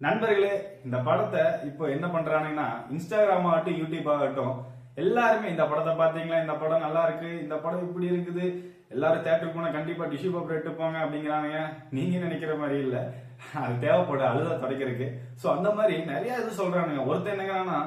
நண்பர்களே, இந்த படத்தை இப்போ என்ன பண்றானுங்கன்னா இன்ஸ்டாகிராம் ஆகட்டும் யூடியூப் ஆகட்டும் எல்லாருமே இந்த படத்தை பாத்தீங்களா, இந்த படம் நல்லா இருக்கு, இந்த படம் இப்படி இருக்குது, எல்லாரும் தேட்டருக்கு போனா கண்டிப்பா டிஷ்யூ பேப்பர் எடுத்துப்பாங்க அப்படிங்கிறாங்க. நீங்க நினைக்கிற மாதிரி இல்ல, அது தேவைப்படும் அழுதா துடைக்கிறதுக்கு. சோ அந்த மாதிரி நிறைய இது சொல்றானுங்க. ஒருத்தர் என்னங்கிறான்னா,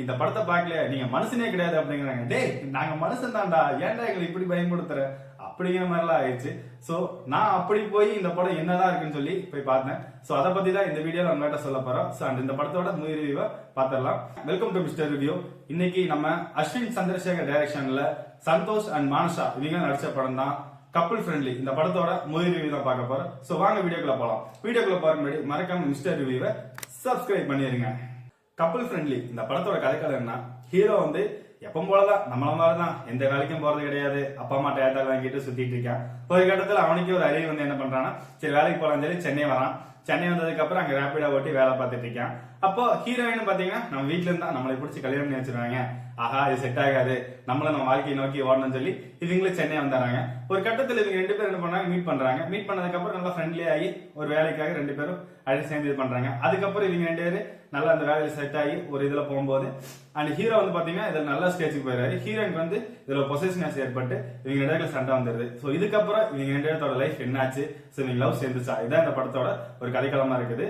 இந்த படத்தை பார்க்கல நீங்க மனுஷனே கிடையாது அப்படிங்கிறாங்க. டேய், நாங்க மனுஷன் தான்டா, ஏன்டா எங்களை இப்படி பயன்படுத்துற அப்படிங்கிற மாதிரிலாம் ஆயிடுச்சு. சோ நான் அப்படி போய் இந்த படம் என்னதான் இருக்குன்னு சொல்லி போய் பார்த்தேன். சோ அதை பத்தி தான் இந்த வீடியோல உங்கள்கிட்ட சொல்ல போறோம். சோ அந்த இந்த படத்தோட மூவி ரிவ்யூவை பார்த்துடலாம். Welcome to mister review. இன்னைக்கு நம்ம அஸ்வின் சந்திரசேகர் டைரக்ஷன்ல சந்தோஷ் அண்ட் மானஷா இவங்க நடிச்ச படம் தான் கப்புள் ஃப்ரெண்ட்லி. இந்த படத்தோட மூவி ரிவ்யூ தான் பார்க்க போறோம். சோ வாங்க வீடியோக்குள்ள போலாம். வீடியோக்குள்ள போற முன்னாடி மறக்காம மிஸ்டர் ரிவ்யூவை சப்ஸ்கிரைப் பண்ணிருங்க. கப்புள் ஃப்ரெண்ட்லி இந்த படத்தோட கதைக்கதை என்ன, ஹீரோ வந்து எப்பவும் போலதான் நம்மள மாதிரிதான் எந்த வேலைக்கும் போறது கிடையாது, அப்பா அம்மா டயத்தால் வாங்கிட்டு சுத்திட்டு இருக்கான். ஒரு கட்டத்துல அவனுக்கு ஒரு அறிவு வந்து என்ன பண்றான்னா, சரி வேலைக்கு போலான்னு சொல்லி சென்னை வரான். சென்னை வந்ததுக்கு அப்புறம் அங்க ரேபிடா ஓட்டி வேலை பார்த்துட்டு இருக்கான். அப்போ ஹீரோயின் பாத்தீங்கன்னா நம்ம வீட்டுல இருந்தா நம்மளை பிடிச்சி கல்யாணம் பண்ணி வச்சிருவாங்க. ஆஹா இது செட் ஆகாது, நம்மள நம்ம வாழ்க்கையை நோக்கி ஓடணும்னு சொல்லி இவங்களும் சென்னை வந்துடுறாங்க. ஒரு கட்டத்துல இவங்க ரெண்டு பேரும் என்ன பண்ணாங்க, மீட் பண்றாங்க. மீட் பண்ணதுக்கு அப்புறம் நல்லா ஃப்ரெண்ட்லி ஆகி ஒரு வேலைக்காக ரெண்டு பேரும் அழைச்சி சேர்ந்து இது பண்றாங்க. அதுக்கப்புறம் இவங்க ரெண்டு பேரும் நல்லா அந்த வேலையில செட் ஆகி ஒரு இதுல போகும்போது அண்ட் ஹீரோ வந்து பாத்தீங்கன்னா இதுல நல்ல ஸ்டேஜுக்கு போயிடுறாரு. ஹீரோயினுக்கு வந்து இதுல பொசசிவ்னஸ் ஏற்பட்டு இவங்க ரெண்டு பேருக்கு சண்டை வந்துருது. சோ இதுக்கப்புறம் இவங்க ரெண்டு பேரோட லைஃப் என்னாச்சு, சோ இவங்க லவ் சேர்ந்துச்சா, இதான் இந்த படத்தோட ஒரு கதைக்களமா இருக்குது.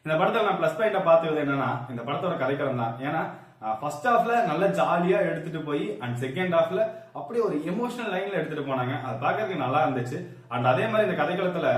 இந்த படத்துல நான் பிளஸ் பாயிண்டா பார்த்தது என்னன்னா, இந்த படத்தோட கதைக்களம் தான். ஏன்னா ஃபர்ஸ்ட் ஹாஃப்ல நல்ல ஜாலியா எடுத்துட்டு போய் அண்ட் செகண்ட் ஹாஃப்ல அப்படியே ஒரு எமோஷனல் லைன்ல எடுத்துட்டு போனாங்க. அது பாக்குறதுக்கு நல்லா இருந்துச்சு. அண்ட் அதே மாதிரி இந்த கதைக்களத்துல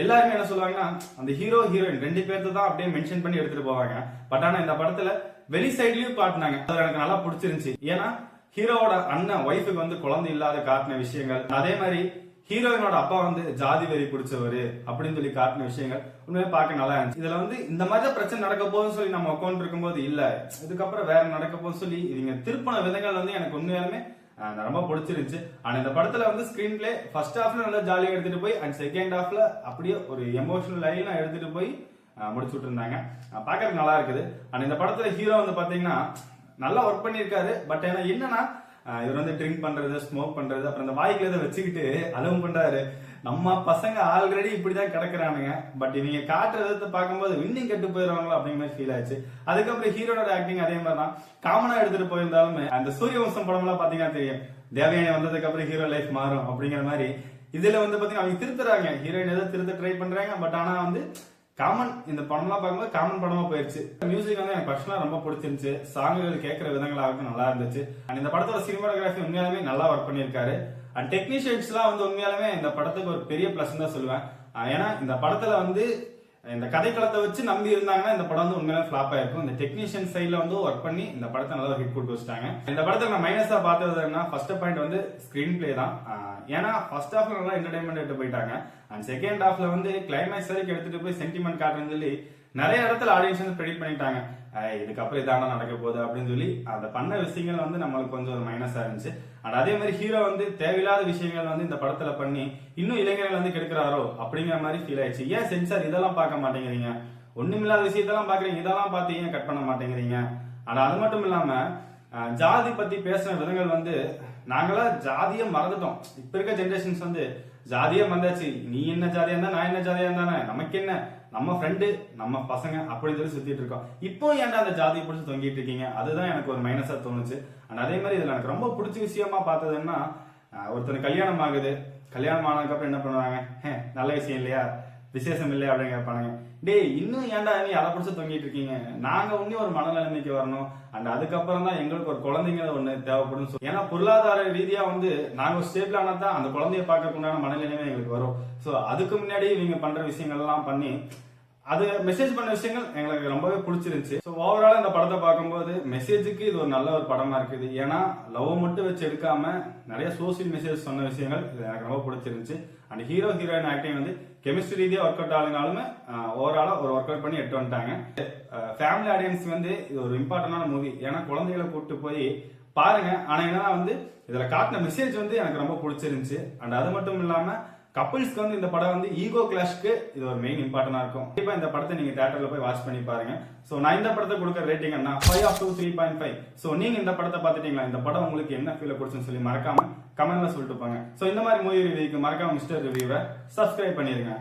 எல்லாருமே என்ன சொல்லுவாங்கன்னா, அந்த ஹீரோ ஹீரோயின் ரெண்டு பேர்த்து தான் அப்படியே மென்ஷன் பண்ணி எடுத்துட்டு போவாங்க. பட் ஆனா இந்த படத்துல வெளி சைட்லயும் காட்டினாங்க. அது எனக்கு நல்லா பிடிச்சிருந்துச்சு. ஏன்னா ஹீரோவோட அண்ணன் ஒய்ஃபுக்கு வந்து குழந்தை இல்லாத காட்டின விஷயங்கள், அதே மாதிரி ஹீரோயினோட அப்பா வந்து ஜாதி வெறி பிடிச்சவரு அப்படின்னு சொல்லி காட்டின விஷயங்கள் உண்மையா பார்க்க நல்லா இருந்துச்சு. இதுல வந்து இந்த மாதிரி பிரச்சனை நடக்க போகுதுன்னு சொல்லி நம்ம உட்காந்து இருக்கும்போது இல்ல, இதுக்கப்புறம் வேற நடக்க போகுதுன்னு சொல்லி இவங்க திருப்பின விதங்கள் வந்து எனக்கு உண்மையாலுமே ரொம்ப பிடிச்சிருந்துச்சு. ஆனா இந்த படத்துல வந்து ஸ்கிரீன் பிளே ஃபர்ஸ்ட் ஹாஃப்ல நல்லா ஜாலியா எடுத்துட்டு போய் அண்ட் செகண்ட் ஹாஃப்ல அப்படியே ஒரு எமோஷனல் லைனா எடுத்துட்டு போய் முடிச்சு விட்டு இருந்தாங்க. பாக்குறதுக்கு நல்லா இருக்குது. அண்ட் இந்த படத்துல ஹீரோ வந்து பாத்தீங்கன்னா நல்லா ஒர்க் பண்ணிருக்காரு. பட் என்னன்னா இவர் வந்து ட்ரிங்க் பண்றது, ஸ்மோக் பண்றது, அப்புறம் இந்த வாய்க்கு இதை வச்சுக்கிட்டு அலவும் பண்றாரு. நம்ம பசங்க ஆல்ரெடி இப்படிதான் கிடக்குறானுங்க. பட் இவங்க காட்டுற விதத்தை பார்க்கும்போது இன்னும் கெட்டு போயிடுவாங்களோ அப்படிங்கிற மாதிரி ஃபீல் ஆச்சு. அதுக்கப்புறம் ஹீரோட ஆக்டிங் அதே மாதிரி தான் காமனா எடுத்துட்டு போயிருந்தாலுமே அந்த சூரியவம்சம் படம் எல்லாம் பாத்தீங்கன்னா தெரியும், தேவயானி வந்ததுக்கு அப்புறம் ஹீரோ லைஃப் மாறும் அப்படிங்கிற மாதிரி இதுல வந்து பாத்தீங்கன்னா அவங்க திருத்துறாங்க, ஹீரோயின் ஏதோ திருத்த ட்ரை பண்றாங்க. பட் ஆனா வந்து காமன் இந்த படம்லாம் பார்க்கும்போது காமன் படமா போயிருச்சு. மியூசிக் வந்து எனக்கு பர்சனலா ரொம்ப பிடிச்சிருந்துச்சு. சாங்குகள் கேட்கிற விதங்களாக நல்லா இருந்துச்சு. அண்ட் இந்த படத்தோட சினிமாட்டோகிராஃபி உண்மையாலுமே நல்லா ஒர்க் பண்ணியிருக்காரு. அண்ட் டெக்னீஷியன்ஸ் எல்லாம் வந்து உண்மையாலுமே இந்த படத்துக்கு ஒரு பெரிய பிளஸ் தான் சொல்லுவேன். ஏன்னா இந்த படத்துல வந்து இந்த கதைக்களத்தை வச்சு நம்பி இருந்தாங்கன்னா இந்த படம் வந்து உண்மையிலே ஃபிளாப் ஆயிருக்கும். இந்த டெக்னீஷியன் சைட்ல வந்து ஒர்க் பண்ணி இந்த படத்தை நல்லா ஹிட் கொடுத்து வச்சிட்டாங்க. இந்த படத்தை நான் மைனஸா பார்த்ததுன்னா ஃபர்ஸ்ட் பாயிண்ட் வந்து ஸ்கிரீன் பிளே தான். ஏன்னா ஃபர்ஸ்ட் ஹாஃப்ல நல்லா என்டர்டைன்மெண்ட் எடுத்து போயிட்டாங்க. அண்ட் செகண்ட் ஹாஃப்ல வந்து கிளைமேக்ஸ் வரைக்கும் எடுத்துட்டு போய் சென்டிமெண்ட் காட்டுன்னு சொல்லி நிறைய இடத்துல ஆடியன்ஸ் வந்து ப்ரெடிக்ட் பண்ணிட்டாங்க. இதுக்கப்புறம் இதான நடக்க போகுது அப்படின்னு சொல்லி அந்த பண்ண விஷயங்கள் வந்து நம்மளுக்கு கொஞ்சம் ஒரு மைனஸா இருந்துச்சு. அண்ட் அதே மாதிரி ஹீரோ வந்து தேவையில்லாத விஷயங்கள் வந்து இந்த படத்துல பண்ணி இன்னும் இளைஞர்கள் வந்து கெடுக்கிறாரோ அப்படிங்கிற மாதிரி ஃபீல் ஆயிடுச்சு. ஏன் சென்சார் இதெல்லாம் பார்க்க மாட்டேங்கிறீங்க, ஒண்ணுமில்லாத விஷயத்தெல்லாம் பாக்குறீங்க, இதெல்லாம் பார்த்து ஏன் கட் பண்ண மாட்டேங்கிறீங்க. ஆனா அது மட்டும் இல்லாம ஜாதி பத்தி பேசின விதங்கள் வந்து நாங்களாம் ஜாதியை மறந்துட்டோம். இப்ப இருக்க ஜெனரேஷன்ஸ் வந்து ஜாதியே வந்தாச்சு, நீ என்ன ஜாதியா இருந்தா நான் என்ன ஜாதியா இருந்தானே, நமக்கு என்ன, நம்ம ஃப்ரெண்டு நம்ம பசங்க அப்படின்னு சொல்லி சுத்திட்டு இருக்கோம். இப்போ ஏன்டா அந்த ஜாதியை பிடிச்சி தொங்கிட்டு இருக்கீங்க, அதுதான் எனக்கு ஒரு மைனஸா தோணுச்சு. அண்ட் அதே மாதிரி இதுல எனக்கு ரொம்ப பிடிச்ச விஷயமா பார்த்ததுன்னா, ஒருத்தர் கல்யாணம் ஆகுது, கல்யாணம் ஆனதுக்கு அப்புறம் என்ன பண்ணுவாங்க, நல்ல விஷயம் இல்லையா, விசேஷம் இல்லையா அப்படின்னு கேட்பாங்க. டேய் இன்னும் ஏன்டா நீ அதை பிடிச்சி தொங்கிட்டு இருக்கீங்க, நாங்க இன்னும் ஒரு மனநிலைமைக்கு வரணும். அண்ட் அதுக்கப்புறம் தான் எங்களுக்கு ஒரு குழந்தைங்க ஒண்ணு தேவைப்படும். ஏன்னா பொருளாதார ரீதியா வந்து நாங்க ஒரு ஸ்டேபிள் ஆனா தான் அந்த குழந்தைய பார்க்கறதுக்குண்டான மனநிலைமை எங்களுக்கு வரும். சோ அதுக்கு முன்னாடி இவங்க பண்ற விஷயங்கள் எல்லாம் பண்ணி அது மெசேஜ் பண்ண விஷயங்கள் எங்களுக்கு ரொம்பவே பிடிச்சிருந்துச்சு. ஸோ ஓவரால் இந்த படத்தை பார்க்கும்போது மெசேஜுக்கு இது ஒரு நல்ல ஒரு படமா இருக்குது. ஏன்னா லவ் மட்டும் வச்சு எடுக்காம நிறைய சோசியல் மெசேஜ் சொன்ன விஷயங்கள் இது எனக்கு ரொம்ப பிடிச்சிருந்துச்சு. அண்ட் ஹீரோ ஹீரோயின் ஆக்டிங் வந்து கெமிஸ்ட்ரி ரீதியா ஒர்க் அவுட் ஆளுனாலுமே ஓவராலா ஒரு ஒர்க் அவுட் பண்ணி எட்டு வந்துட்டாங்க. ஃபேமிலி ஆடியன்ஸ் வந்து இது ஒரு இம்பார்ட்டன்டான மூவி. ஏன்னா குழந்தைகளை கூப்பிட்டு போய் பாருங்க. ஆனா என்னன்னா வந்து இதுல காட்டின மெசேஜ் வந்து எனக்கு ரொம்ப பிடிச்சிருந்துச்சு. அண்ட் அது மட்டும் இல்லாம கப்பிள்ஸ்க்கு வந்து இந்த படம் வந்து ஈகோ கிளாஷ்க்கு இது ஒரு மெயின் இம்பார்ட்டன்டா இருக்கும். கண்டிப்பா இந்த படத்தை நீங்க தியேட்டர்ல போய் வாட்ச் பண்ணி பாருங்க. சோ நான் இந்த படத்தை கொடுக்க ரேட்டிங் என்ன 5/3.5. சோ நீங்க இந்த படத்தை பார்த்துட்டீங்களா, இந்த படம் உங்களுக்கு என்ன ஃபீல் கொடுச்சுன்னு சொல்லி மறக்காம கமெண்ட்ல சொல்லிட்டு போங்க. சோ இந்த மாதிரி மூவி ரிவ்யூக்கு மறக்காம மிஸ்டர் ரிவ்யூவை சப்ஸ்கிரைப் பண்ணிருங்க.